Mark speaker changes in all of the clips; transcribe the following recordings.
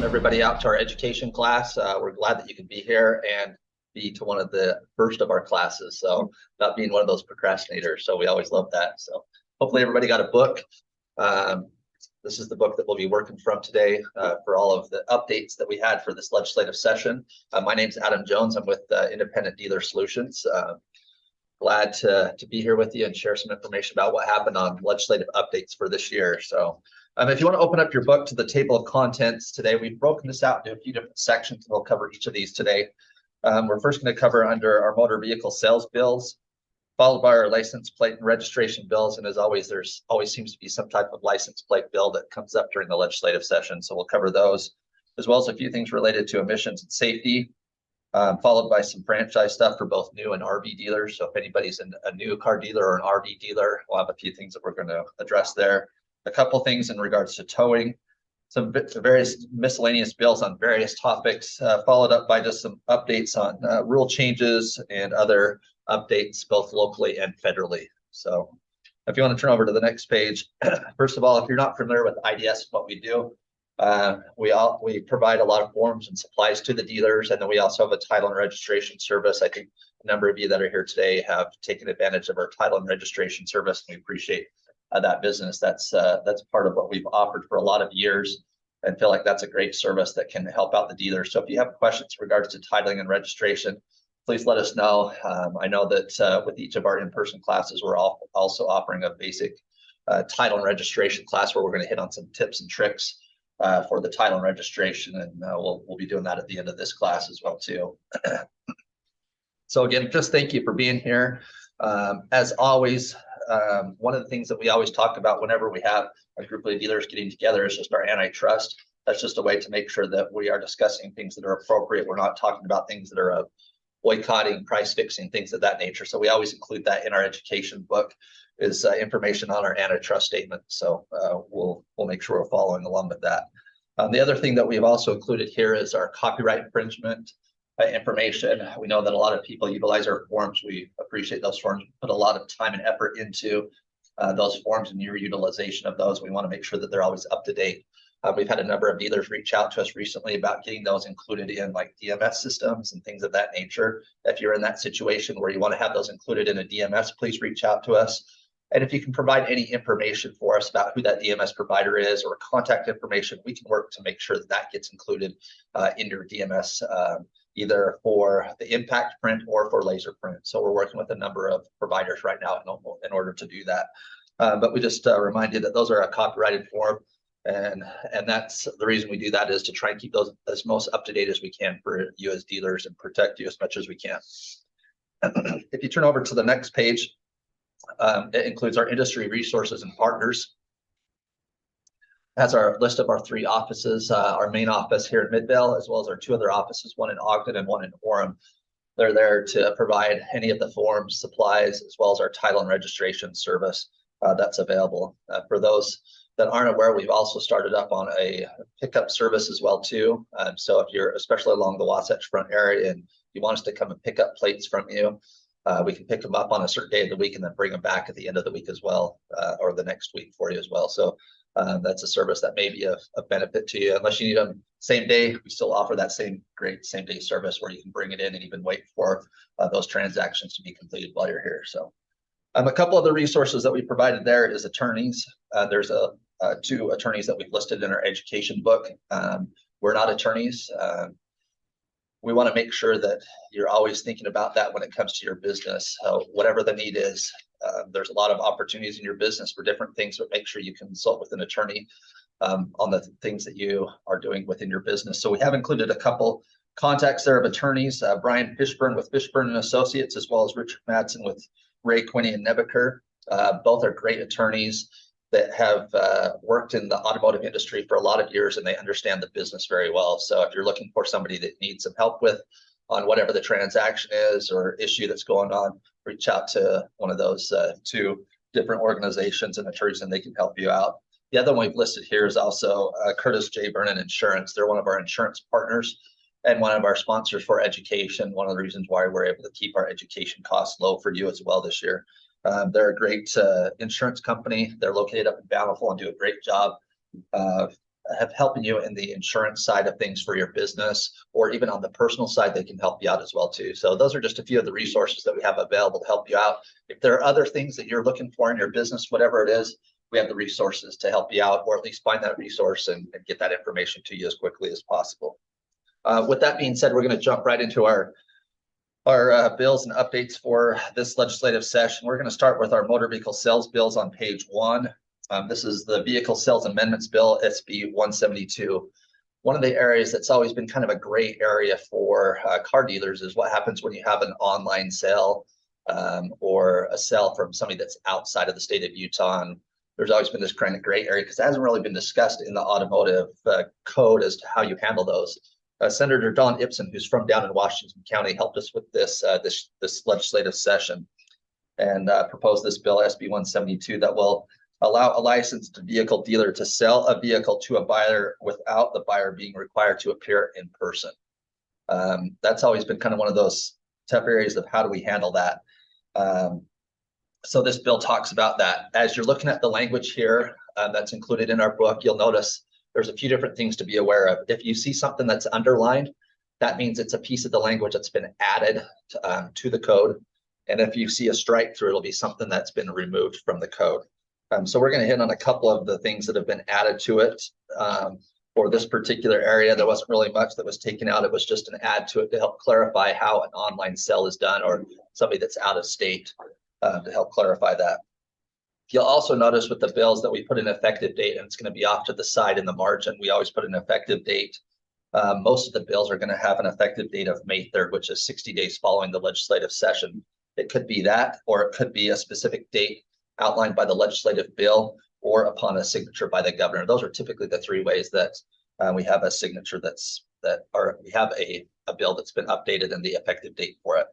Speaker 1: everybody out to our education class. We're glad that you could be here and be to one of the first of our classes. So not being one of those procrastinators. So we always love that. So hopefully everybody got a book. This is the book that we'll be working from today for all of the updates that we had for this legislative session. My name's Adam Jones. I'm with Independent Dealer Solutions. Glad to be here with you and share some information about what happened on legislative updates for this year. So if you want to open up your book to the table of contents today, we've broken this out into a few different sections. We'll cover each of these today. We're first going to cover under our motor vehicle sales bills, followed by our license plate and registration bills. And as always, there's always seems to be some type of license plate bill that comes up during the legislative session. So we'll cover those, as well as a few things related to emissions and safety, followed by some franchise stuff for both new and RV dealers. So if anybody's a new car dealer or an RV dealer, we'll have a few things that we're going to address there. A couple things in regards to towing, some various miscellaneous bills on various topics, followed up by just some updates on rule changes and other updates, both locally and federally. So if you want to turn over to the next page, first of all, if you're not familiar with IDS, what we do, we provide a lot of forms and supplies to the dealers, and then we also have a title and registration service. I think a number of you that are here today have taken advantage of our title and registration service, and we appreciate that business. That's part of what we've offered for a lot of years, and feel like that's a great service that can help out the dealers. So if you have questions in regards to titling and registration, please let us know. I know that with each of our in-person classes, we're also offering a basic title and registration class where we're going to hit on some tips and tricks for the title and registration, and we'll be doing that at the end of this class as well too. So again, just thank you for being here. As always, one of the things that we always talk about whenever we have a group of dealers getting together is just our antitrust. That's just a way to make sure that we are discussing things that are appropriate. We're not talking about things that are boycotting, price fixing, things of that nature. So we always include that in our education book, is information on our antitrust statement. So we'll make sure we're following along with that. The other thing that we've also included here is our copyright infringement information. We know that a lot of people utilize our forms. We appreciate those forms, put a lot of time and effort into those forms and your utilization of those. We want to make sure that they're always up to date. We've had a number of dealers reach out to us recently about getting those included in like DMS systems and things of that nature. If you're in that situation where you want to have those included in a DMS, please reach out to us. And if you can provide any information for us about who that DMS provider is or contact information, we can work to make sure that that gets included in your DMS, either for the impact print or for laser print. So we're working with a number of providers right now in order to do that. But we just remind you that those are a copyrighted form. And that's the reason we do that, is to try and keep those as most up to date as we can for you as dealers and protect you as much as we can. If you turn over to the next page, it includes our industry resources and partners. Has our list of our 3 offices, our main office here in Midvale, as well as our 2 other offices, one in Ogden and one in Orem. They're there to provide any of the forms, supplies, as well as our title and registration service that's available. For those that aren't aware, we've also started up on a pickup service as well too. So if you're especially along the Wasatch Front area and you want us to come and pick up plates from you, we can pick them up on a certain day of the week and then bring them back at the end of the week as well, or the next week for you as well. So that's a service that may be of benefit to you. Unless you need them same day, we still offer that great same day service where you can bring it in and even wait for those transactions to be completed while you're here. So a couple of the resources that we provided there is attorneys. There's 2 attorneys that we've listed in our education book. We're not attorneys. We want to make sure that you're always thinking about that when it comes to your business. Whatever the need is, there's a lot of opportunities in your business for different things, but make sure you consult with an attorney on the things that you are doing within your business. So we have included a couple contacts there of attorneys, Brian Fishburne with Fishburne and Associates, as well as Richard Madsen with Ray Quinney and Nebaker. Both are great attorneys that have worked in the automotive industry for a lot of years, and they understand the business very well. So if you're looking for somebody that needs some help with on whatever the transaction is or issue that's going on, reach out to one of those 2 different organizations and attorneys, and they can help you out. The other one we've listed here is also Curtis J. Vernon Insurance. They're one of our insurance partners and one of our sponsors for education. One of the reasons why we're able to keep our education costs low for you as well this year. They're a great insurance company. They're located up in Bountiful and do a great job have helping you in the insurance side of things for your business, or even on the personal side, they can help you out as well too. So those are just a few of the resources that we have available to help you out. If there are other things that you're looking for in your business, whatever it is, we have the resources to help you out, or at least find that resource and get that information to you as quickly as possible. With that being said, we're going to jump right into our bills and updates for this legislative session. We're going to start with our motor vehicle sales bills on page 1. This is the Vehicle Sales Amendments Bill, SB 172. One of the areas that's always been kind of a gray area for car dealers is what happens when you have an online sale or a sale from somebody that's outside of the state of Utah. And there's always been this kind of gray area because it hasn't really been discussed in the automotive code as to how you handle those. Senator Don Ipson, who's from down in Washington County, helped us with this legislative session and proposed this bill, SB 172, that will allow a licensed vehicle dealer to sell a vehicle to a buyer without the buyer being required to appear in person. That's always been kind of one of those tough areas of how do we handle that. So this bill talks about that. As you're looking at the language here that's included in our book, you'll notice there's a few different things to be aware of. If you see something that's underlined, that means it's a piece of the language that's been added to the code. And if you see a strike through, it'll be something that's been removed from the code. So we're going to hit on a couple of the things that have been added to it. For this particular area, there wasn't really much that was taken out. It was just an add to it to help clarify how an online sale is done, or somebody that's out of state, to help clarify that. You'll also notice with the bills that we put an effective date, and it's going to be off to the side in the margin. We always put an effective date. Most of the bills are going to have an effective date of May 3rd, which is 60 days following the legislative session. It could be that, or it could be a specific date outlined by the legislative bill, or upon a signature by the governor. Those are typically the three ways that we have a signature we have a bill that's been updated and the effective date for it.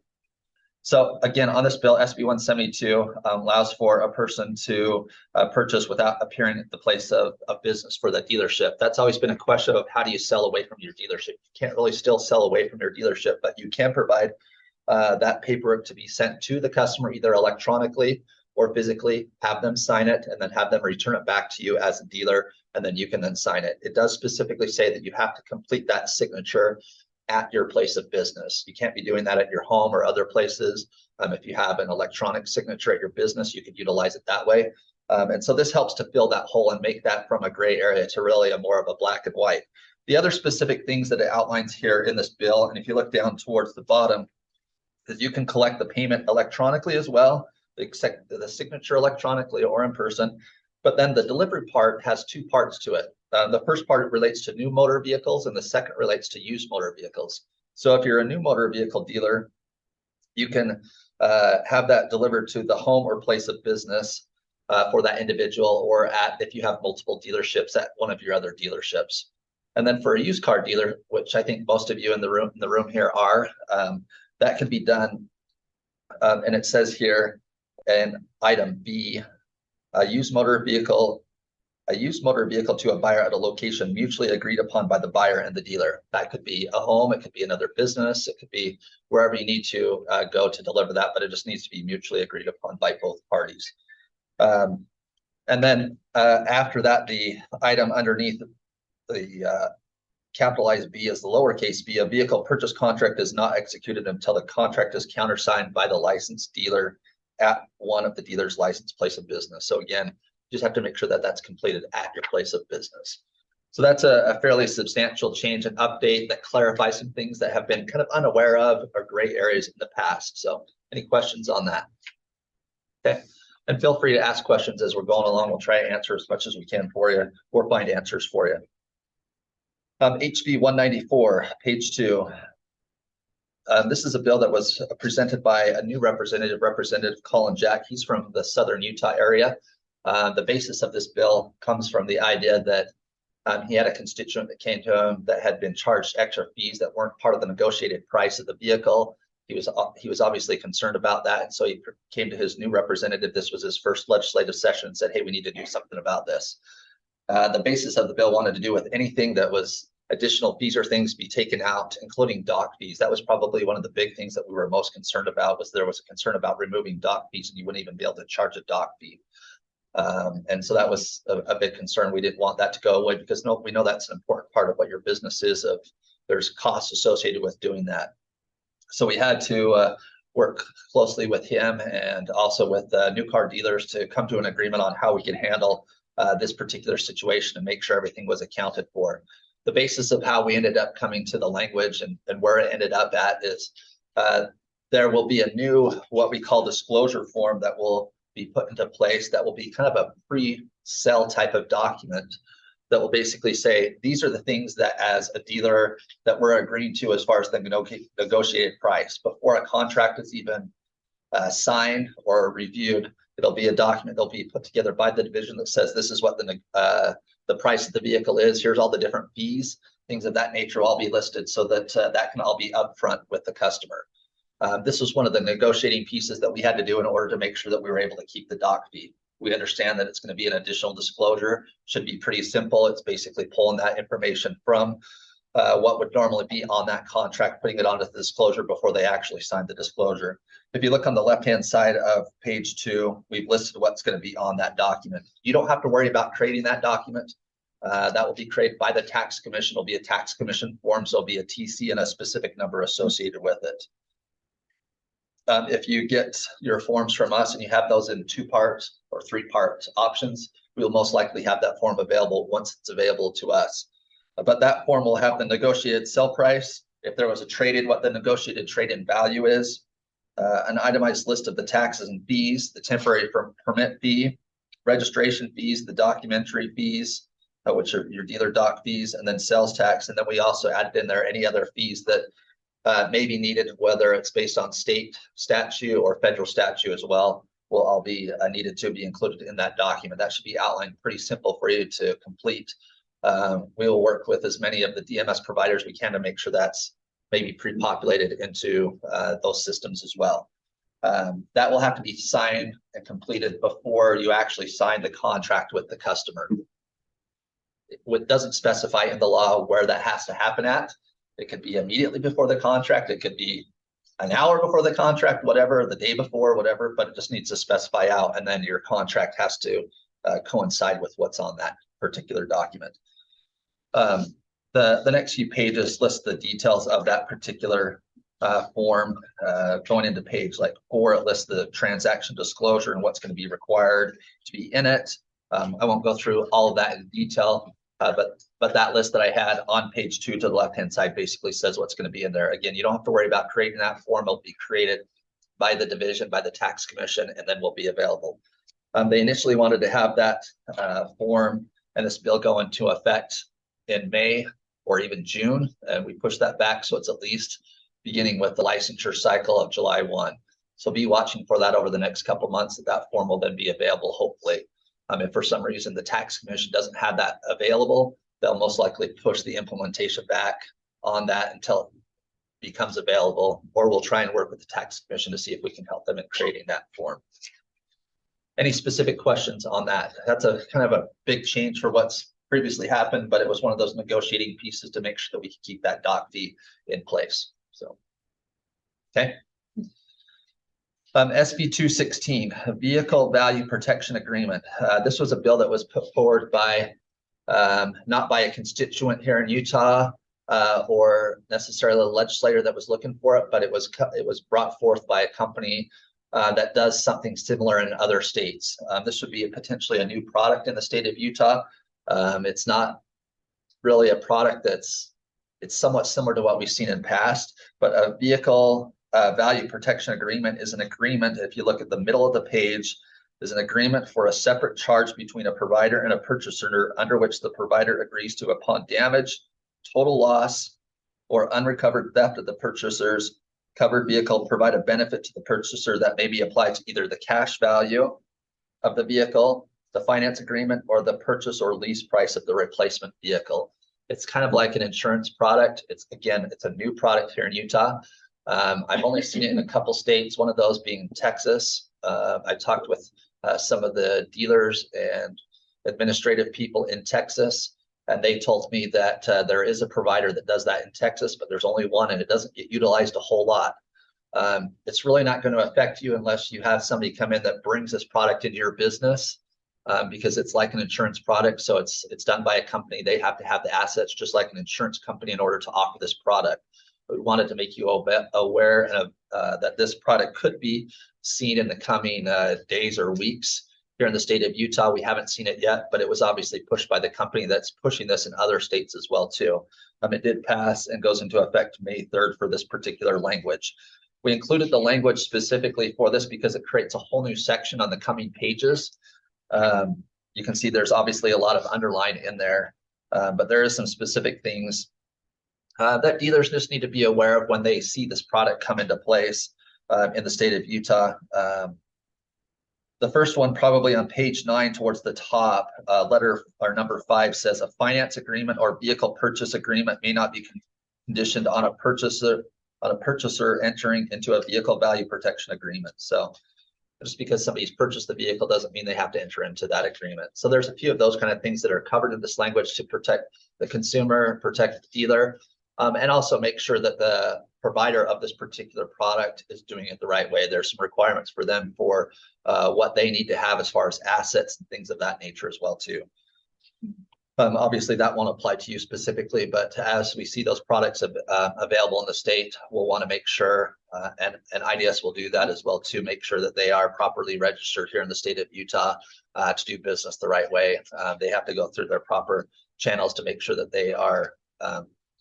Speaker 1: So again, on this bill, SB 172 allows for a person to purchase without appearing at the place of business for the dealership. That's always been a question of how do you sell away from your dealership? You can't really still sell away from your dealership, but you can provide that paperwork to be sent to the customer either electronically or physically, have them sign it, and then have them return it back to you as a dealer, and then you can then sign it. It does specifically say that you have to complete that signature at your place of business. You can't be doing that at your home or other places. If you have an electronic signature at your business, you could utilize it that way. And so this helps to fill that hole and make that from a gray area to really a more of a black and white. The other specific things that it outlines here in this bill, and if you look down towards the bottom, is you can collect the payment electronically as well, the signature electronically or in person. But then the delivery part has two parts to it. The first part relates to new motor vehicles, and the second relates to used motor vehicles. So if you're a new motor vehicle dealer, you can have that delivered to the home or place of business for that individual, or if you have multiple dealerships, at one of your other dealerships. And then for a used car dealer, which I think most of you in the room here are, that can be done. And it says here in item B, a used motor vehicle to a buyer at a location mutually agreed upon by the buyer and the dealer. That could be a home, it could be another business, it could be wherever you need to go to deliver that, but it just needs to be mutually agreed upon by both parties. And then after that, the item underneath the capitalized B is the lowercase b. A vehicle purchase contract is not executed until the contract is countersigned by the licensed dealer at one of the dealer's licensed place of business. So again, you just have to make sure that that's completed at your place of business. So that's a fairly substantial change and update that clarifies some things that have been kind of unaware of or gray areas in the past. So any questions on that? Okay, and feel free to ask questions as we're going along. We'll try to answer as much as we can for you or find answers for you. HB 194, page 2. This is a bill that was presented by a new representative, Representative Colin Jack. He's from the southern Utah area. The basis of this bill comes from the idea that he had a constituent that came to him that had been charged extra fees that weren't part of the negotiated price of the vehicle. He was obviously concerned about that, and so he came to his new representative. This was his first legislative session, and said, hey, we need to do something about this. The basis of the bill wanted to do with anything that was additional fees or things be taken out, including dock fees. That was probably one of the big things that we were most concerned about, was there was a concern about removing dock fees and you wouldn't even be able to charge a dock fee. And so that was a big concern. We didn't want that to go away because we know that's an important part of what your business is. There's costs associated with doing that. So we had to work closely with him and also with new car dealers to come to an agreement on how we can handle this particular situation and make sure everything was accounted for. The basis of how we ended up coming to the language and where it ended up at is there will be a new, what we call disclosure form that will be put into place that will be kind of a pre-sell type of document that will basically say, these are the things that as a dealer that we're agreeing to as far as the negotiated price. Before a contract is even signed or reviewed, it'll be a document that'll be put together by the division that says this is what the price of the vehicle is. Here's all the different fees, things of that nature will all be listed so that that can all be upfront with the customer. This was one of the negotiating pieces that we had to do in order to make sure that we were able to keep the doc fee. We understand that it's going to be an additional disclosure, should be pretty simple. It's basically pulling that information from what would normally be on that contract, putting it onto the disclosure before they actually sign the disclosure. If you look on the left-hand side of page 2, we've listed what's going to be on that document. You don't have to worry about creating that document. That will be created by the tax commission. It'll be a tax commission form, so it'll be a TC and a specific number associated with it. If you get your forms from us and you have those in 2-part or 3-part options, we will most likely have that form available once it's available to us. But that form will have the negotiated sell price, if there was a trade-in, what the negotiated trade-in value is, an itemized list of the taxes and fees, the temporary permit fee, registration fees, the documentary fees, which are your dealer doc fees, and then sales tax. And then we also added in there any other fees that may be needed, whether it's based on state statute or federal statute as well, will all be needed to be included in that document. That should be outlined pretty simple for you to complete. We will work with as many of the DMS providers we can to make sure that's maybe pre-populated into those systems as well. That will have to be signed and completed before you actually sign the contract with the customer. It doesn't specify in the law where that has to happen at. It could be immediately before the contract. It could be an hour before the contract, whatever, the day before, whatever, but it just needs to specify out. And then your contract has to coincide with what's on that particular document. The next few pages list the details of that particular form. Going into page 4, it lists the transaction disclosure and what's going to be required to be in it. I won't go through all of that in detail. But that list that I had on page 2 to the left-hand side basically says what's going to be in there. Again, you don't have to worry about creating that form. It'll be created by the division, by the tax commission, and then will be available. They initially wanted to have that form and this bill go into effect in May or even June, and we pushed that back so it's at least beginning with the licensure cycle of July 1. So be watching for that over the next couple of months that form will then be available, hopefully. If for some reason the tax commission doesn't have that available, they'll most likely push the implementation back on that until it becomes available, or we'll try and work with the tax commission to see if we can help them in creating that form. Any specific questions on that? That's a kind of a big change for what's previously happened, but it was one of those negotiating pieces to make sure that we can keep that doc fee in place. So, okay. SB 216, Vehicle Value Protection Agreement. This was a bill that was put forward by, not by a constituent here in Utah or necessarily a legislator that was looking for it, but it was brought forth by a company that does something similar in other states. This would be potentially a new product in the state of Utah. It's not really a product it's somewhat similar to what we've seen in past, but a vehicle value protection agreement is an agreement. If you look at the middle of the page, is an agreement for a separate charge between a provider and a purchaser under which the provider agrees to, upon damage, total loss, or unrecovered theft of the purchaser's covered vehicle, provide a benefit to the purchaser that may be applied to either the cash value of the vehicle, the finance agreement, or the purchase or lease price of the replacement vehicle. It's kind of like an insurance product. It's a new product here in Utah. I've only seen it in a couple states, one of those being Texas. I talked with some of the dealers and administrative people in Texas, and they told me that there is a provider that does that in Texas, but there's only one and it doesn't get utilized a whole lot. It's really not going to affect you unless you have somebody come in that brings this product into your business because it's like an insurance product. So it's done by a company. They have to have the assets just like an insurance company in order to offer this product. But we wanted to make you aware of, that this product could be seen in the coming days or weeks. Here in the state of Utah, we haven't seen it yet, but it was obviously pushed by the company that's pushing this in other states as well too. It did pass and goes into effect May 3rd for this particular language. We included the language specifically for this because it creates a whole new section on the coming pages. You can see there's obviously a lot of underline in there, but there is some specific things that dealers just need to be aware of when they see this product come into place in the state of Utah. The first one, probably on page 9 towards the top, letter or number 5 says a finance agreement or vehicle purchase agreement may not be conditioned on a purchaser entering into a vehicle value protection agreement. So just because somebody's purchased the vehicle doesn't mean they have to enter into that agreement. So there's a few of those kind of things that are covered in this language to protect the consumer, protect the dealer, and also make sure that the provider of this particular product is doing it the right way. There's some requirements for them for what they need to have as far as assets and things of that nature as well too. Obviously that won't apply to you specifically, but as we see those products available in the state, we'll want to make sure, and IDS will do that as well to make sure that they are properly registered here in the state of Utah to do business the right way. They have to go through their proper channels to make sure that they are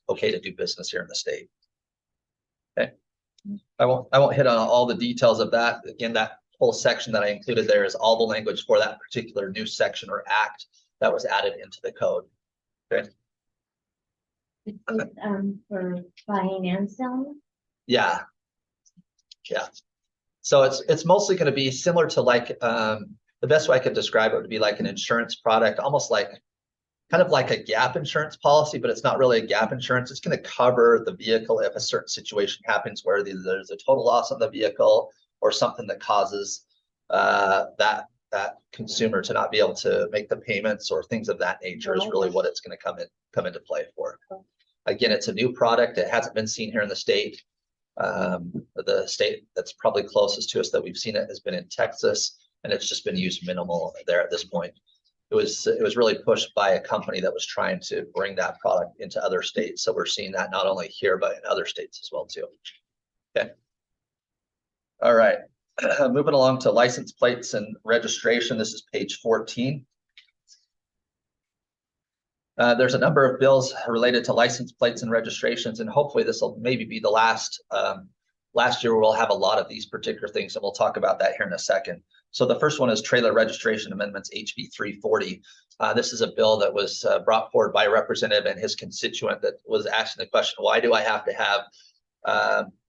Speaker 1: okay to do business here in the state. Okay, I won't hit on all the details of that. Again, that whole section that I included there is all the language for that particular new section or act that was added into the code. Okay.
Speaker 2: For buying and selling?
Speaker 1: Yeah. So it's mostly going to be similar to like the best way I could describe it would be like an insurance product, almost like kind of like a gap insurance policy, but it's not really a gap insurance. It's going to cover the vehicle if a certain situation happens where there's a total loss on the vehicle or something that causes that consumer to not be able to make the payments or things of that nature is really what it's going to come into play for. Again, it's a new product. It hasn't been seen here in the state. The state that's probably closest to us that we've seen it has been in Texas, and it's just been used minimal there at this point. It was really pushed by a company that was trying to bring that product into other states. So we're seeing that not only here, but in other states as well too. Okay. All right. Moving along to license plates and registration. This is page 14. There's a number of bills related to license plates and registrations, and hopefully this will maybe be the last year we'll have a lot of these particular things, and we'll talk about that here in a second. So the first one is trailer registration amendments, HB 340. This is a bill that was brought forward by a representative and his constituent that was asking the question, why do I have to have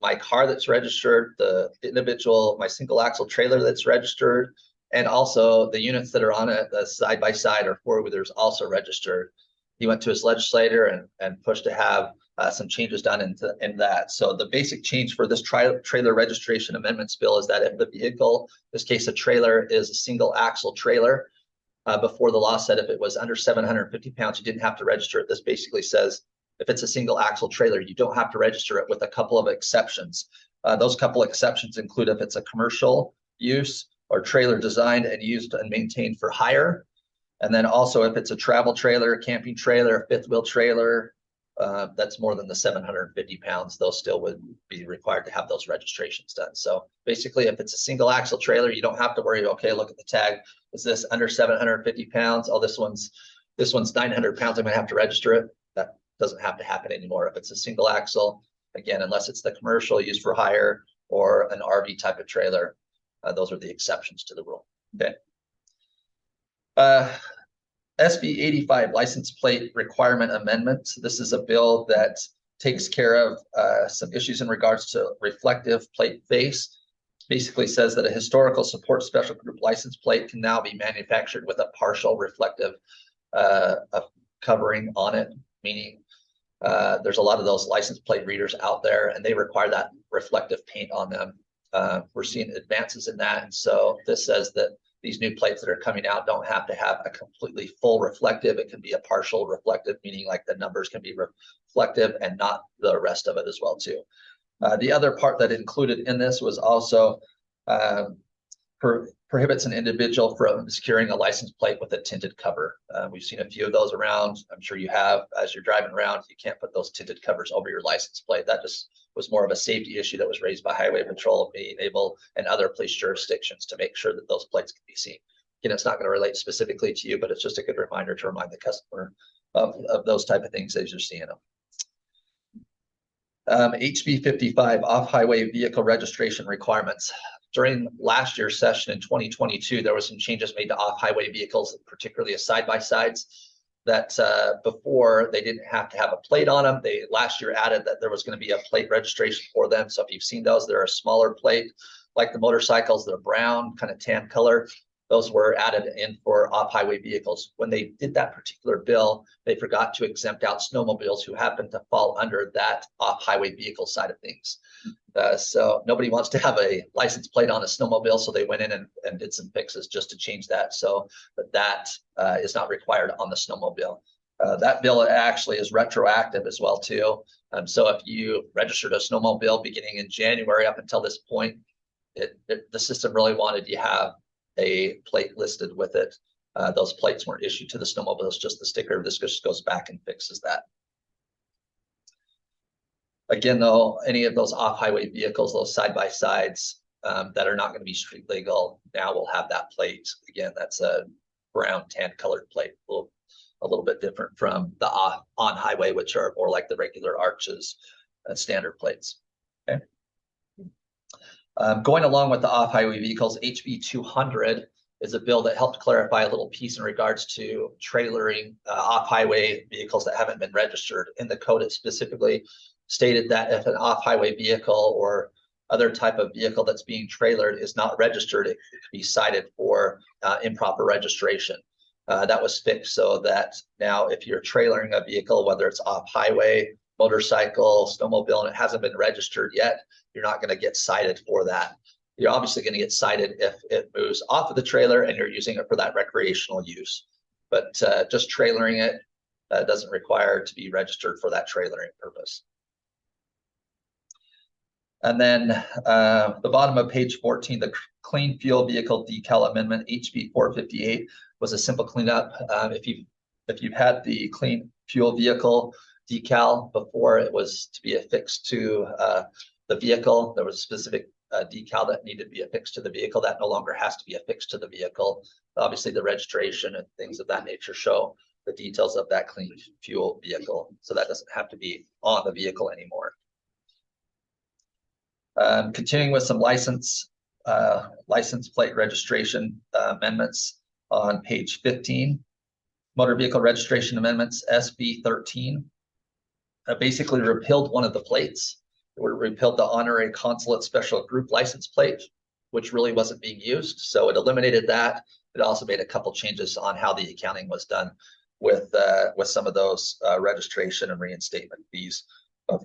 Speaker 1: my car that's registered, the individual, my single axle trailer that's registered, and also the units that are on it, the side-by-side or four-wheelers also registered. He went to his legislator and pushed to have some changes done in that. So the basic change for this trailer registration amendments bill is that if the vehicle, in this case a trailer, is a single axle trailer, before the law said if it was under 750 pounds, you didn't have to register it. This basically says if it's a single axle trailer, you don't have to register it, with a couple of exceptions. Those couple of exceptions include if it's a commercial use or trailer designed and used and maintained for hire. And then also if it's a travel trailer, camping trailer, fifth wheel trailer, that's more than the 750 pounds, those still would be required to have those registrations done. So basically, if it's a single axle trailer, you don't have to worry, okay, look at the tag. Is this under 750 pounds? Oh, this one's 900 pounds, I'm gonna have to register it. That doesn't have to happen anymore. If it's a single axle, again, unless it's the commercial used for hire or an RV type of trailer, those are the exceptions to the rule, okay? SB 85 license plate requirement amendment. This is a bill that takes care of some issues in regards to reflective plate face. Basically says that a historical support special group license plate can now be manufactured with a partial reflective covering on it, meaning there's a lot of those license plate readers out there and they require that reflective paint on them. We're seeing advances in that, and so this says that these new plates that are coming out don't have to have a completely full reflective. It can be a partial reflective, meaning like the numbers can be reflective and not the rest of it as well too. The other part that included in this was also prohibits an individual from securing a license plate with a tinted cover. We've seen a few of those around. I'm sure you have. As you're driving around, you can't put those tinted covers over your license plate. That just was more of a safety issue that was raised by Highway Patrol being able and other police jurisdictions to make sure that those plates can be seen. Again, it's not going to relate specifically to you, but it's just a good reminder to remind the customer of those type of things as you're seeing them. HB 55, off-highway vehicle registration requirements. During last year's session in 2022, there were some changes made to off-highway vehicles, particularly as side-by-sides, that before they didn't have to have a plate on them. They last year added that there was going to be a plate registration for them. So if you've seen those, they're a smaller plate, like the motorcycles, they're brown, kind of tan color. Those were added in for off-highway vehicles. When they did that particular bill, they forgot to exempt out snowmobiles who happen to fall under that off-highway vehicle side of things. So nobody wants to have a license plate on a snowmobile, so they went in and did some fixes just to change that, so that is not required on the snowmobile. That bill actually is retroactive as well too. So if you registered a snowmobile beginning in January up until this point, the system really wanted you have a plate listed with it. Those plates weren't issued to the snowmobiles, just the sticker. This just goes back and fixes that. Again, though, any of those off-highway vehicles, those side-by-sides that are not going to be street legal, now will have that plate. Again, that's a brown tan colored plate, a little bit different from the on-highway, which are more like the regular arches and standard plates. Okay. Going along with the off-highway vehicles, HB 200 is a bill that helped clarify a little piece in regards to trailering off-highway vehicles that haven't been registered. In the code, it specifically stated that if an off-highway vehicle or other type of vehicle that's being trailered is not registered, it could be cited for improper registration. That was fixed so that now if you're trailering a vehicle, whether it's off-highway, motorcycle, snowmobile, and it hasn't been registered yet, you're not going to get cited for that. You're obviously going to get cited if it moves off of the trailer and you're using it for that recreational use. But just trailering it doesn't require to be registered for that trailering purpose. And then the bottom of page 14, the Clean Fuel Vehicle Decal Amendment, HB 458, was a simple cleanup. If you've had the Clean Fuel Vehicle decal before, it was to be affixed to the vehicle. There was a specific decal that needed to be affixed to the vehicle. That no longer has to be affixed to the vehicle. Obviously, the registration and things of that nature show the details of that clean fuel vehicle. So that doesn't have to be on the vehicle anymore. Continuing with some license plate registration amendments on page 15. Motor Vehicle Registration Amendments, SB 13. Basically repealed one of the plates. It repealed the Honorary Consulate Special Group License Plate, which really wasn't being used. So it eliminated that. It also made a couple changes on how the accounting was done with some of those registration and reinstatement fees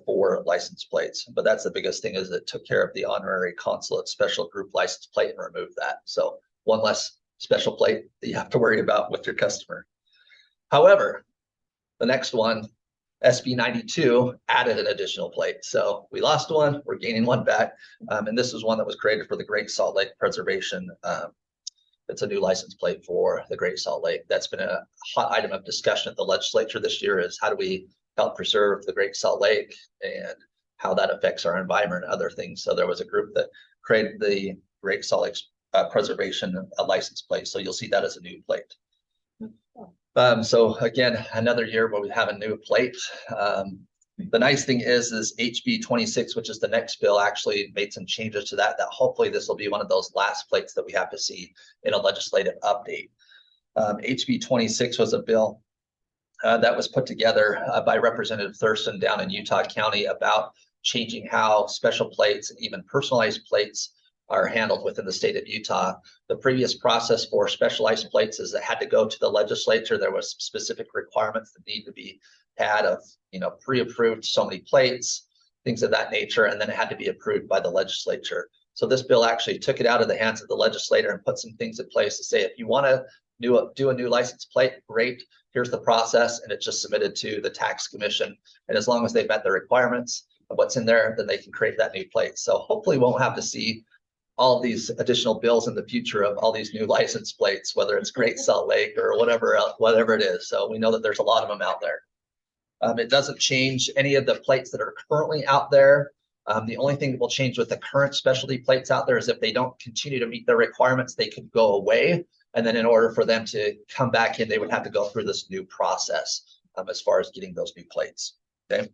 Speaker 1: for license plates. But that's the biggest thing, is it took care of the Honorary Consulate Special Group License Plate and removed that. So one less special plate that you have to worry about with your customer. However, the next one, SB 92, added an additional plate. So we lost one, we're gaining one back. And this is one that was created for the Great Salt Lake Preservation. It's a new license plate for the Great Salt Lake. That's been a hot item of discussion at the legislature this year, is how do we help preserve the Great Salt Lake and how that affects our environment and other things. So there was a group that created the Great Salt Lake Preservation license plate. So you'll see that as a new plate. So again, another year where we have a new plate. The nice thing is HB 26, which is the next bill, actually made some changes to that hopefully this will be one of those last plates that we have to see in a legislative update. HB 26 was a bill that was put together by Representative Thurston down in Utah County about changing how special plates and even personalized plates are handled within the state of Utah. The previous process for specialized plates is it had to go to the legislature. There was specific requirements that need to be had of, pre-approved so many plates, things of that nature, and then it had to be approved by the legislature. So this bill actually took it out of the hands of the legislator and put some things in place to say, if you want to do a new license plate, great, here's the process, and it's just submitted to the tax commission. And as long as they've met the requirements of what's in there, then they can create that new plate. So hopefully we won't have to see all these additional bills in the future of all these new license plates, whether it's Great Salt Lake or whatever else, whatever it is. So we know that there's a lot of them out there. It doesn't change any of the plates that are currently out there. The only thing that will change with the current specialty plates out there is if they don't continue to meet their requirements, they could go away. And then in order for them to come back in, they would have to go through this new process as far as getting those new plates. Okay.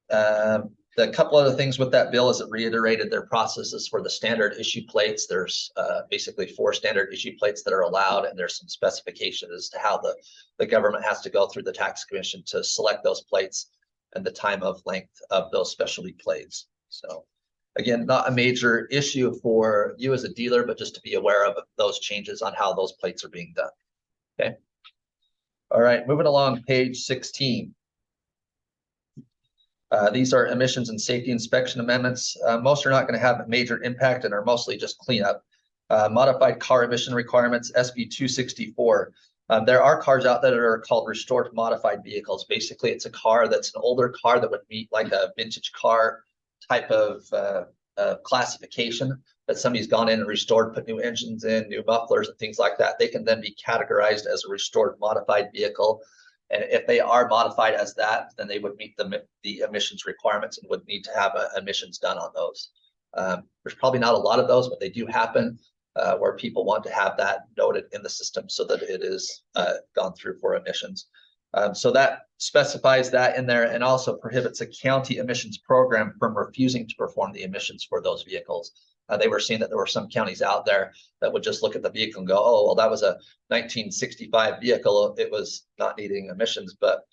Speaker 1: The couple other things with that bill is it reiterated their processes for the standard issue plates. There's basically 4 standard issue plates that are allowed, and there's some specifications as to how the government has to go through the tax commission to select those plates and the time of length of those specialty plates. So again, not a major issue for you as a dealer, but just to be aware of those changes on how those plates are being done. Okay. All right, moving along, page 16. These are emissions and safety inspection amendments. Most are not going to have a major impact and are mostly just cleanup. Modified car emission requirements, SB 264. There are cars out there that are called restored modified vehicles. Basically, it's a car that's an older car that would meet like a vintage car type of classification that somebody's gone in and restored, put new engines in, new mufflers and things like that. They can then be categorized as a restored modified vehicle. And if they are modified as that, then they would meet the emissions requirements and would need to have emissions done on those. There's probably not a lot of those, but they do happen where people want to have that noted in the system so that it is gone through for emissions. So that specifies that in there and also prohibits a county emissions program from refusing to perform the emissions for those vehicles. They were seeing that there were some counties out there that would just look at the vehicle and go, oh, well, that was a 1965 vehicle. It was not needing emissions, but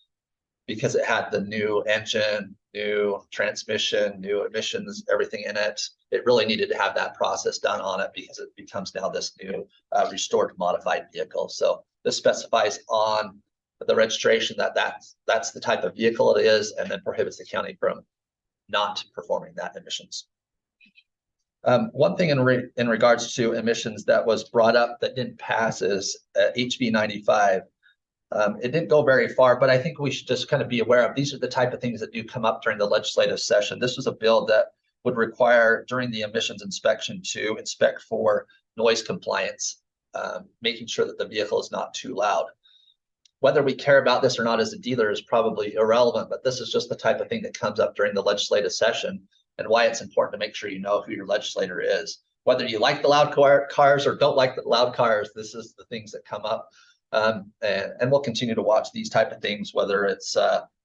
Speaker 1: because it had the new engine, new transmission, new emissions, everything in it, it really needed to have that process done on it because it becomes now this new restored modified vehicle. So this specifies on the registration that that's the type of vehicle it is, and then prohibits the county from not performing that emissions. One thing in regards to emissions that was brought up that didn't pass is HB 95. It didn't go very far, but I think we should just kind of be aware of these are the type of things that do come up during the legislative session. This was a bill that would require during the emissions inspection to inspect for noise compliance, making sure that the vehicle is not too loud. Whether we care about this or not as a dealer is probably irrelevant, but this is just the type of thing that comes up during the legislative session and why it's important to make sure you know who your legislator is. Whether you like the loud cars or don't like the loud cars, this is the things that come up. And we'll continue to watch these type of things, whether it's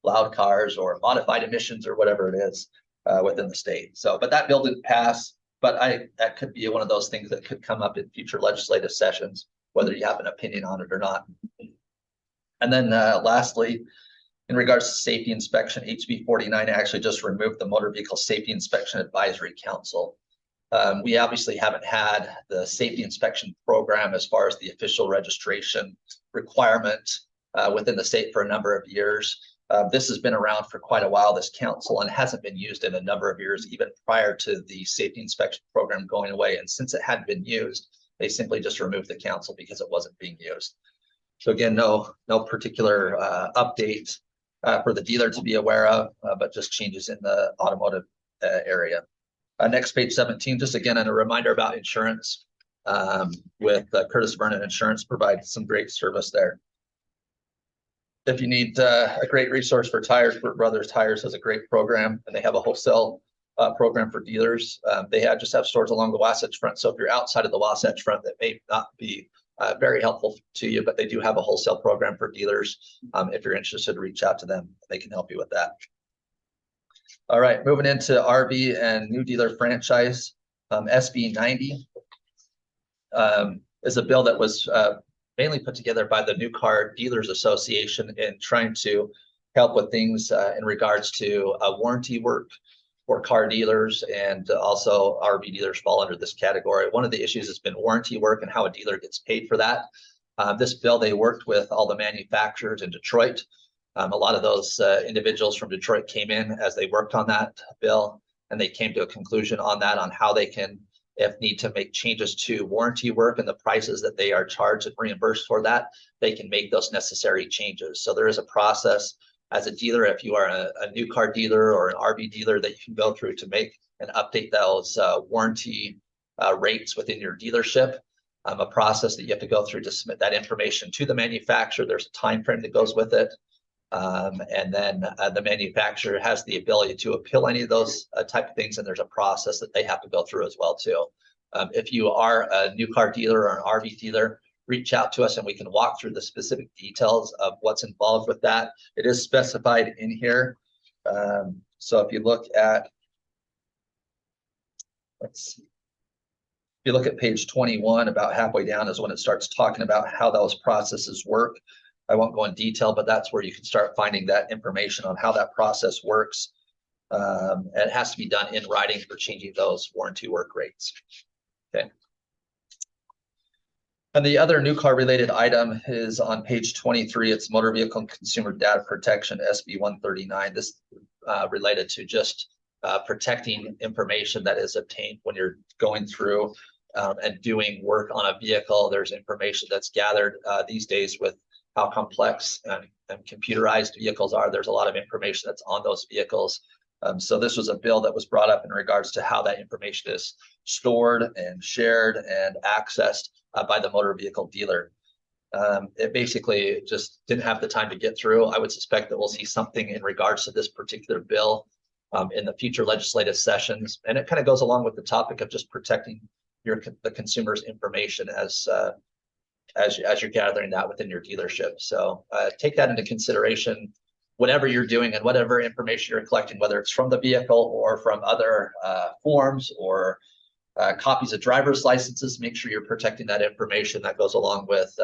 Speaker 1: loud cars or modified emissions or whatever it is within the state. So, but that bill didn't pass, but that could be one of those things that could come up in future legislative sessions, whether you have an opinion on it or not. And then lastly, in regards to safety inspection, HB 49 actually just removed the Motor Vehicle Safety Inspection Advisory Council. We obviously haven't had the safety inspection program as far as the official registration requirement within the state for a number of years. This has been around for quite a while, this council, and hasn't been used in a number of years, even prior to the safety inspection program going away. And since it hadn't been used, they simply just removed the council because it wasn't being used. So again, no particular update for the dealer to be aware of, but just changes in the automotive area. Next, page 17, just again, a reminder about insurance with Curtis Vernon Insurance provides some great service there. If you need a great resource for tires, Burt Brothers Tires has a great program, and they have a wholesale program for dealers. They just have stores along the Wasatch Front. So if you're outside of the Wasatch Front, that may not be very helpful to you, but they do have a wholesale program for dealers. If you're interested, reach out to them. They can help you with that. All right, moving into RV and new dealer franchise. SB 90 is a bill that was mainly put together by the New Car Dealers Association in trying to help with things in regards to warranty work for car dealers, and also RV dealers fall under this category. One of the issues has been warranty work and how a dealer gets paid for that. This bill, they worked with all the manufacturers in Detroit. A lot of those individuals from Detroit came in as they worked on that bill, and they came to a conclusion on that, on how they can, if need to make changes to warranty work and the prices that they are charged and reimbursed for that, they can make those necessary changes. So there is a process as a dealer, if you are a new car dealer or an RV dealer, that you can go through to make and update those warranty rates within your dealership. A process that you have to go through to submit that information to the manufacturer. There's a time frame that goes with it. And then the manufacturer has the ability to appeal any of those type of things, and there's a process that they have to go through as well too. If you are a new car dealer or an RV dealer, reach out to us and we can walk through the specific details of what's involved with that. It is specified in here. So if you look at, let's see. If you look at page 21, about halfway down is when it starts talking about how those processes work. I won't go in detail, but that's where you can start finding that information on how that process works. And it has to be done in writing for changing those warranty work rates. Okay. And the other new car related item is on page 23. It's Motor Vehicle Consumer Data Protection, SB 139. This related to just protecting information that is obtained when you're going through and doing work on a vehicle. There's information that's gathered these days with how complex and computerized vehicles are. There's a lot of information that's on those vehicles. So this was a bill that was brought up in regards to how that information is stored and shared and accessed by the motor vehicle dealer. It basically just didn't have the time to get through. I would suspect that we'll see something in regards to this particular bill in the future legislative sessions. And it kind of goes along with the topic of just protecting the consumer's information as you're gathering that within your dealership. So take that into consideration whatever you're doing and whatever information you're collecting, whether it's from the vehicle or from other forms or copies of driver's licenses. Make sure you're protecting that information. That goes along with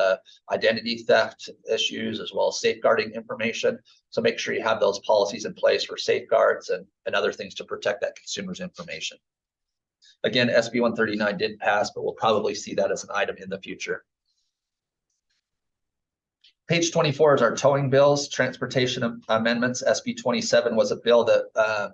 Speaker 1: identity theft issues as well as safeguarding information. So make sure you have those policies in place for safeguards and other things to protect that consumer's information. Again, SB 139 did pass, but we'll probably see that as an item in the future. Page 24 is our towing bills, transportation amendments. SB 27 was a bill that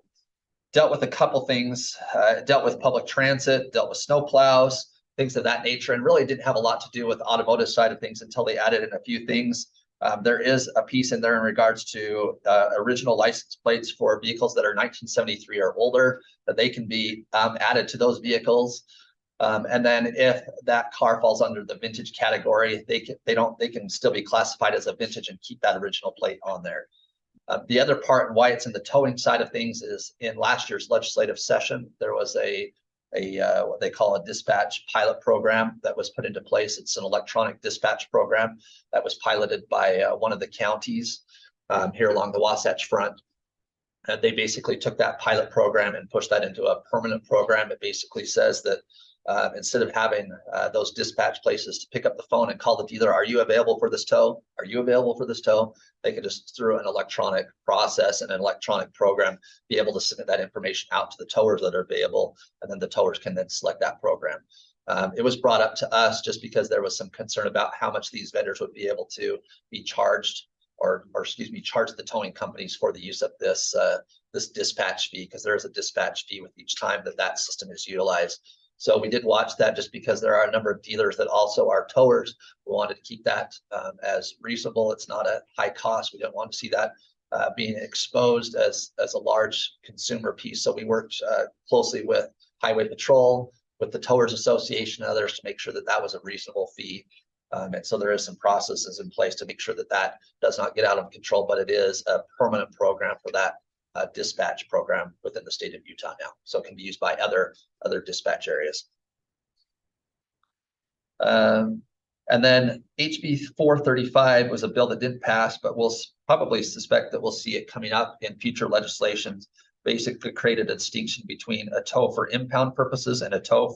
Speaker 1: dealt with a couple things, dealt with public transit, dealt with snow plows, things of that nature, and really didn't have a lot to do with the automotive side of things until they added in a few things. There is a piece in there in regards to original license plates for vehicles that are 1973 or older, that they can be added to those vehicles. And then if that car falls under the vintage category, they can still be classified as a vintage and keep that original plate on there. The other part and why it's in the towing side of things is in last year's legislative session, there was a what they call a dispatch pilot program that was put into place. It's an electronic dispatch program that was piloted by one of the counties here along the Wasatch Front. And they basically took that pilot program and pushed that into a permanent program. It basically says that instead of having those dispatch places to pick up the phone and call the dealer, are you available for this tow? Are you available for this tow? They could just, through an electronic process and an electronic program, be able to submit that information out to the towers that are available, and then the towers can then select that program. It was brought up to us just because there was some concern about how much these vendors would be able to be charged or excuse me, charge the towing companies for the use of this dispatch fee, because there is a dispatch fee with each time that system is utilized. So we did watch that just because there are a number of dealers that also are towers. We wanted to keep that as reasonable. It's not a high cost. We don't want to see that being exposed as a large consumer piece. So we worked closely with Highway Patrol, with the Towers Association and others to make sure that that was a reasonable fee. And so there is some processes in place to make sure that that does not get out of control, but it is a permanent program for that dispatch program within the state of Utah now. So it can be used by other dispatch areas. And then HB 435 was a bill that didn't pass, but we'll probably suspect that we'll see it coming up in future legislations. Basically created a distinction between a tow for impound purposes and a tow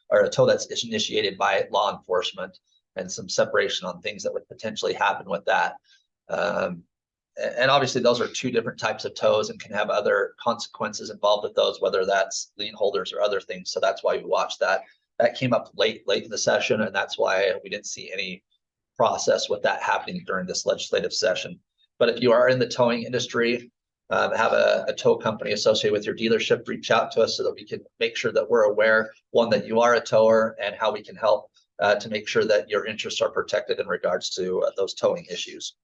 Speaker 1: that's initiated by law enforcement, and some separation on things that would potentially happen with that. And obviously those are two different types of tows and can have other consequences involved with those, whether that's lien holders or other things. So that's why we watched that. That came up late in the session, and that's why we didn't see any process with that happening during this legislative session. But if you are in the towing industry, have a tow company associated with your dealership, reach out to us so that we can make sure that we're aware, one, that you are a tower, and how we can help to make sure that your interests are protected in regards to those towing issues.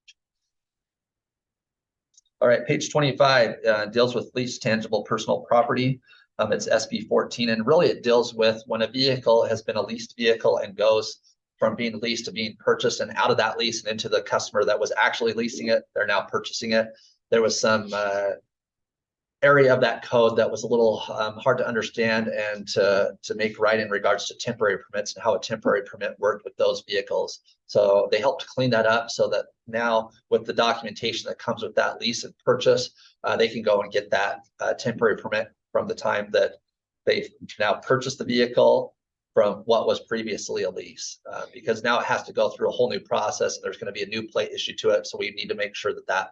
Speaker 1: All right, page 25 deals with leased tangible personal property. It's SB 14, and really it deals with when a vehicle has been a leased vehicle and goes from being leased to being purchased, and out of that lease and into the customer that was actually leasing it, they're now purchasing it. There was some area of that code that was a little hard to understand and to make right in regards to temporary permits and how a temporary permit worked with those vehicles. So they helped clean that up so that now with the documentation that comes with that lease and purchase, they can go and get that temporary permit from the time that they've now purchased the vehicle from what was previously a lease, because now it has to go through a whole new process and there's going to be a new plate issued to it. So we need to make sure that that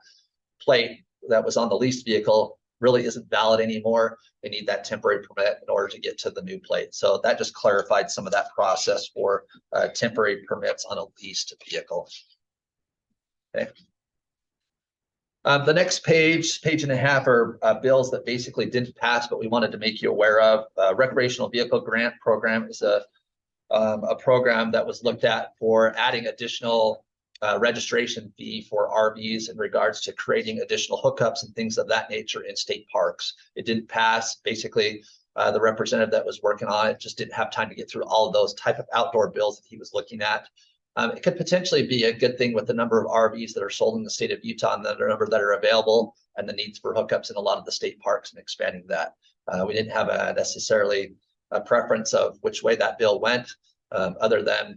Speaker 1: plate that was on the leased vehicle really isn't valid anymore. They need that temporary permit in order to get to the new plate. So that just clarified some of that process for temporary permits on a leased vehicle. Okay. The next page and a half are bills that basically didn't pass, but we wanted to make you aware of. Recreational Vehicle Grant Program is a program that was looked at for adding additional registration fee for RVs in regards to creating additional hookups and things of that nature in state parks. It didn't pass. Basically, the representative that was working on it just didn't have time to get through all of those type of outdoor bills that he was looking at. It could potentially be a good thing with the number of RVs that are sold in the state of Utah and the number that are available and the needs for hookups in a lot of the state parks and expanding that. We didn't have necessarily a preference of which way that bill went, other than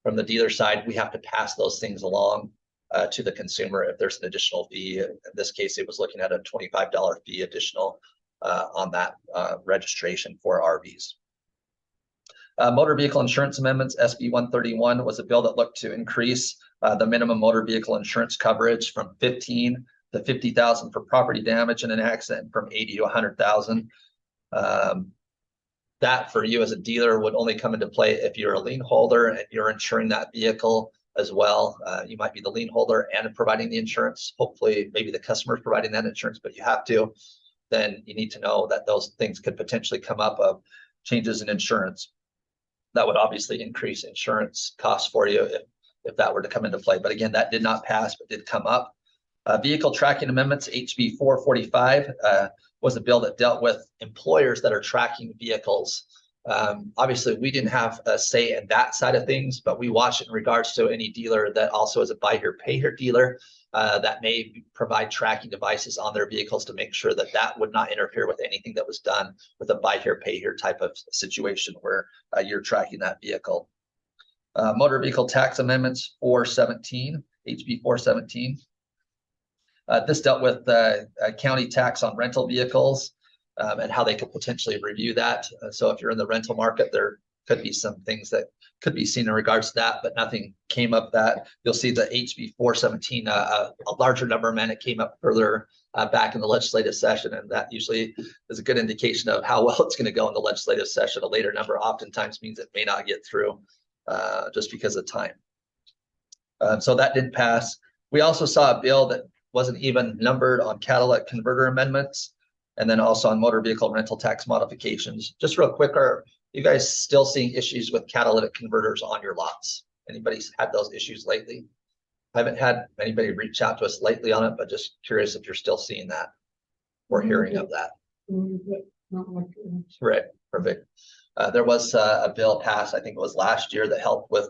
Speaker 1: from the dealer side, we have to pass those things along to the consumer if there's an additional fee. In this case, it was looking at a $25 fee additional on that registration for RVs. Motor Vehicle Insurance Amendments, SB 131, was a bill that looked to increase the minimum motor vehicle insurance coverage from 15 to 50,000 for property damage in an accident, from 80 to 100,000. That for you as a dealer would only come into play if you're a lien holder and you're insuring that vehicle as well. You might be the lien holder and providing the insurance. Hopefully, maybe the customer is providing that insurance, but you have to. Then you need to know that those things could potentially come up of changes in insurance. That would obviously increase insurance costs for you if that were to come into play. But again, that did not pass, but did come up. Vehicle Tracking Amendments, HB 445, was a bill that dealt with employers that are tracking vehicles. Obviously, we didn't have a say in that side of things, but we watch it in regards to any dealer that also is a buy here, pay here dealer that may provide tracking devices on their vehicles to make sure that that would not interfere with anything that was done with a buy here, pay here type of situation where you're tracking that vehicle. Motor Vehicle Tax Amendments 417, HB 417. This dealt with county tax on rental vehicles and how they could potentially review that. So if you're in the rental market, there could be some things that could be seen in regards to that, but nothing came up that. You'll see the HB 417, a larger number, man, it came up further back in the legislative session, and that usually is a good indication of how well it's going to go in the legislative session. A later number oftentimes means it may not get through just because of time. So that didn't pass. We also saw a bill that wasn't even numbered on catalytic converter amendments, and then also on motor vehicle rental tax modifications. Just real quick, are you guys still seeing issues with catalytic converters on your lots? Anybody's had those issues lately? I haven't had anybody reach out to us lately on it, but just curious if you're still seeing that or hearing of that. Right, perfect. There was a bill passed, I think it was last year, that helped with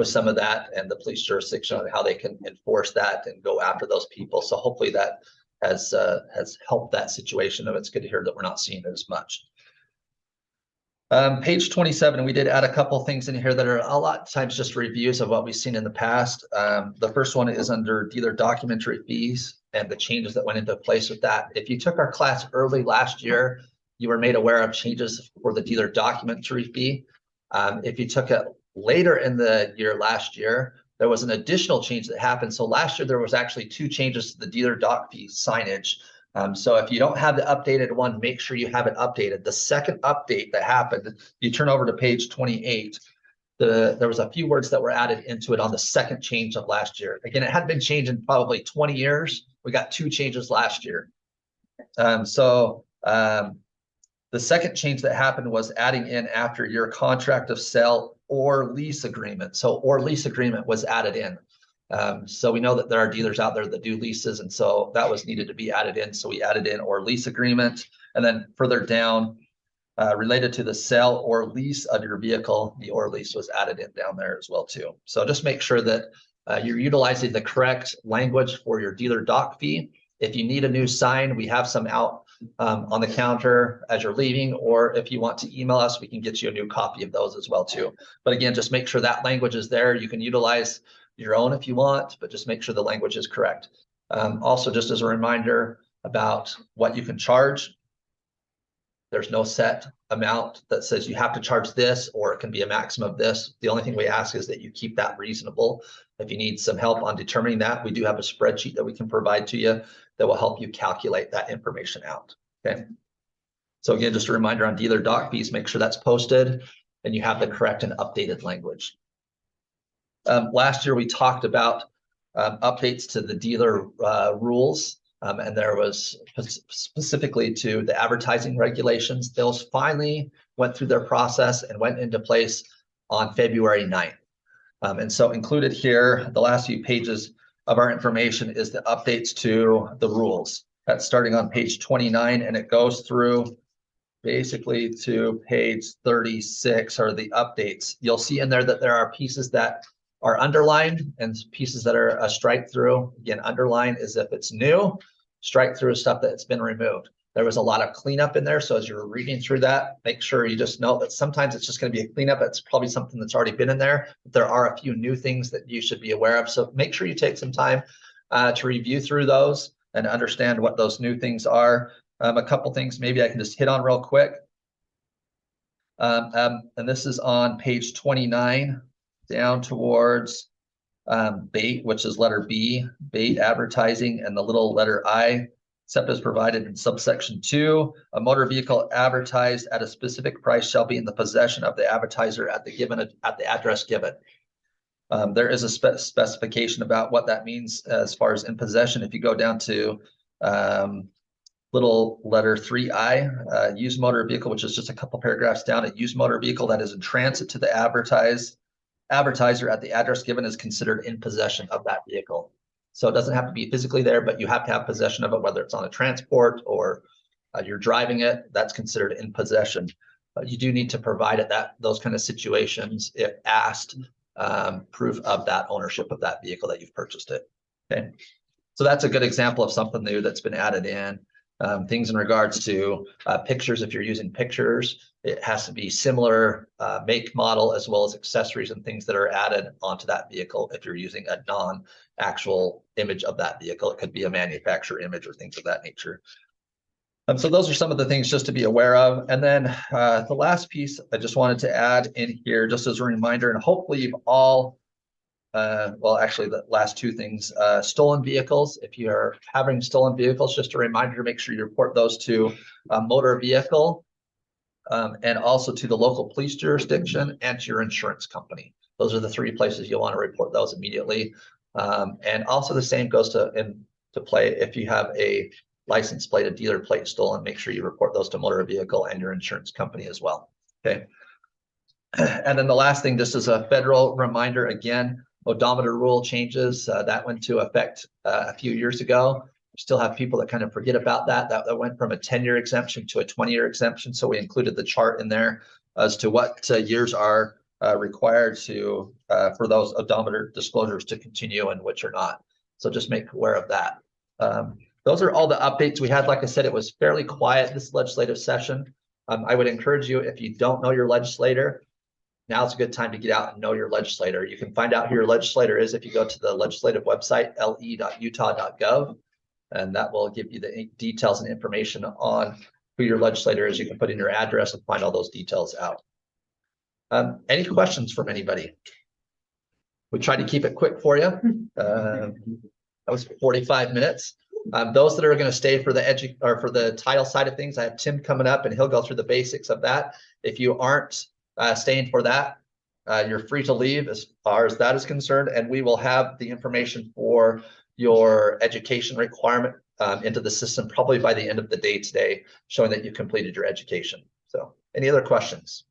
Speaker 1: some of that and the police jurisdiction on how they can enforce that and go after those people. So hopefully that has helped that situation. And it's good to hear that we're not seeing it as much. Page 27, we did add a couple things in here that are a lot of times just reviews of what we've seen in the past. The first one is under dealer documentary fees and the changes that went into place with that. If you took our class early last year, you were made aware of changes for the dealer documentary fee. If you took it later in the year last year, there was an additional change that happened. So last year, there was actually 2 changes to the dealer doc fee signage. So if you don't have the updated one, make sure you have it updated. The second update that happened, you turn over to page 28, there was a few words that were added into it on the second change of last year. Again, it had been changed in probably 20 years. We got 2 changes last year. The second change that happened was adding in after your contract of sale or lease agreement. So or lease agreement was added in. So we know that there are dealers out there that do leases, and so that was needed to be added in. So we added in or lease agreement, and then further down, related to the sale or lease of your vehicle, the or lease was added in down there as well too. So just make sure that you're utilizing the correct language for your dealer doc fee. If you need a new sign, we have some out on the counter as you're leaving, or if you want to email us, we can get you a new copy of those as well too. But again, just make sure that language is there. You can utilize your own if you want, but just make sure the language is correct. Also, just as a reminder about what you can charge, there's no set amount that says you have to charge this, or it can be a maximum of this. The only thing we ask is that you keep that reasonable. If you need some help on determining that, we do have a spreadsheet that we can provide to you that will help you calculate that information out. Okay. So again, just a reminder on dealer doc fees, make sure that's posted and you have the correct and updated language. Last year, we talked about updates to the dealer rules. And there was specifically to the advertising regulations. Those finally went through their process and went into place on February 9th. And so included here, the last few pages of our information is the updates to the rules. That's starting on page 29, and it goes through basically to page 36 are the updates. You'll see in there that there are pieces that are underlined and pieces that are a strike through. Again, underline is if it's new. Strike through is stuff that's been removed. There was a lot of cleanup in there. So as you're reading through that, make sure you just know that sometimes it's just going to be a cleanup. It's probably something that's already been in there. But there are a few new things that you should be aware of. So make sure you take some time to review through those and understand what those new things are. A couple things maybe I can just hit on real quick. And this is on page 29 down towards bait, which is letter B, bait advertising, and the little letter I, except as provided in subsection 2, a motor vehicle advertised at a specific price shall be in the possession of the advertiser at the address given. There is a specification about what that means as far as in possession. If you go down to little letter 3I, used motor vehicle, which is just a couple paragraphs down, a used motor vehicle that is in transit to the advertiser at the address given is considered in possession of that vehicle. So it doesn't have to be physically there, but you have to have possession of it, whether it's on a transport or you're driving it. That's considered in possession. You do need to provide at those kind of situations, if asked, proof of that ownership of that vehicle that you've purchased it. Okay, so that's a good example of something new that's been added in. Things in regards to pictures, if you're using pictures, it has to be similar make, model, as well as accessories and things that are added onto that vehicle. If you're using a non-actual image of that vehicle, it could be a manufacturer image or things of that nature. So those are some of the things just to be aware of. And then the last piece I just wanted to add in here, just as a reminder, and hopefully you've all well, actually the last two things, stolen vehicles. If you're having stolen vehicles, just a reminder to make sure you report those to a motor vehicle and also to the local police jurisdiction and to your insurance company. Those are the three places you'll want to report those immediately. And also the same goes to play if you have a license plate, a dealer plate stolen, make sure you report those to motor vehicle and your insurance company as well. Okay. And then the last thing, just as a federal reminder, again, odometer rule changes that went to effect a few years ago. We still have people that kind of forget about that. That went from a 10-year exemption to a 20-year exemption. So we included the chart in there as to what years are required to for those odometer disclosures to continue and which are not. So just make aware of that. Those are all the updates we had. Like I said, it was fairly quiet this legislative session. I would encourage you, if you don't know your legislator, now's a good time to get out and know your legislator. You can find out who your legislator is if you go to the legislative website, le.utah.gov, and that will give you the details and information on who your legislator is. You can put in your address and find all those details out. Any questions from anybody? We tried to keep it quick for you. That was 45 minutes. Those that are going to stay for the title side of things, I have Tim coming up and he'll go through the basics of that. If you aren't staying for that, you're free to leave as far as that is concerned, and we will have the information for your education requirement into the system probably by the end of the day today, showing that you completed your education. So any other questions?